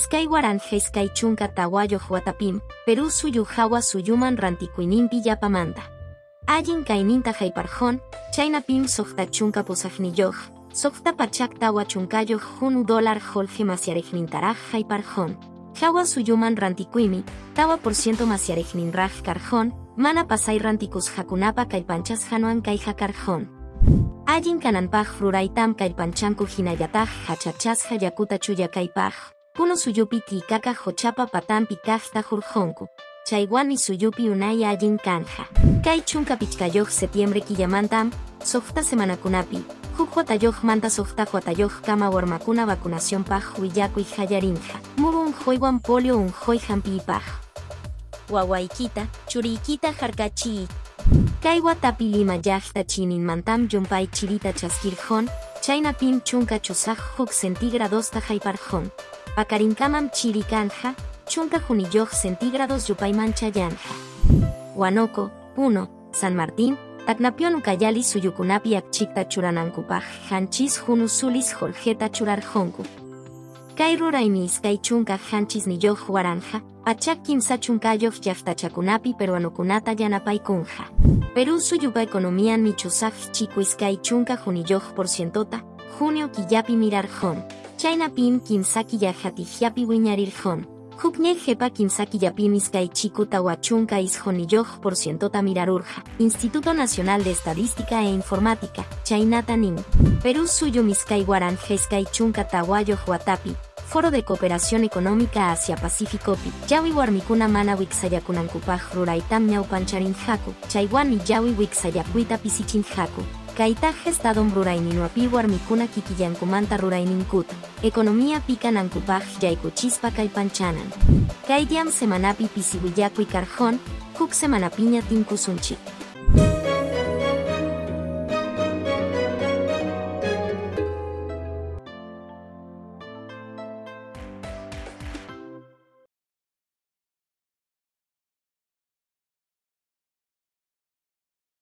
Iskay waranja iskay chunka tawayoq watapim, Perú suyu hawa suyuman rantikuynimpi yapamanta. Allin kayninta hayparjon, chaynapim soqta chunka pusaqniyuq, soqta pachak tawa chunkayuq $1 holje masyarejnintaraj hayparjon. Hawa suyuman rantikuymi, tawa % masyarejninraj karjon, mana pasay rantikus hakunapa kaypanchas hanuan kay hakarjon. Allin kananpaj ruraytam kaypanchanku hinallataj hachachasja yakuta chuyakaypaj, kuno suyupi tikaka hochapa patampi kajta hurjonku. Chaywani suyupi unay allin kanja. Kay chunka pichkayoq septiembre killamantam, soqta semanakunapi, huk watayoq manta soqta watayoq kama warmakuna vacunacionpaj willakuy hallarinja. Muru unjoywan polio unjoy hampiypaj. Wawaykita, churiykita harkachiy. Kay watapi Lima llaqta chininmantam llumpay chirita chaskirjon, chaynapim chunka chusaq huk centígradosta hayparjon. Pakarinkamam chiri kanja, chunka juniyoq centígrados yupayman chayanja. Huánuco, Puno, San Martín, taknapion ukayali suyukunapi akchikta churanankupaj hanchis junu sulis holjeta churarjonku. Kay ruraymi iskay chunka hanchis niyoq waranja, pachak kimsa chunkayoq llaqtachakunapi peruanukunata yanapaykunja. Perú suyupa economían michusaj chiku iskay chunka juniyoq %, junio killapi mirarjon. Chaynapim kimsa killajatijyapi wiñarirjon. Hukñej jepa kimsa killapim iskay chiku tawa chunka isjoniyoq %, mirarurja. Instituto Nacional de Estadística e Informática, chaynata nin. Perú suyum iskay waranja iskay chunka tawayoq watapi, Foro de Cooperación Económica Asia-Pacíficopi, yawi warmikuna mana wiksayakunankupaj ruraytam ñawpancharinjaku, chaywani yawi wiksayakuita pisichinjaku. Kaytaj estadom rurayninuapi warmikuna kikiyankumanta rurayninkuta, economía pikanankupaj yaykuchispa kaypanchanan. Kaydiam semanapi pisiwillakuy karjon, huk semanapiña tinkusunchik.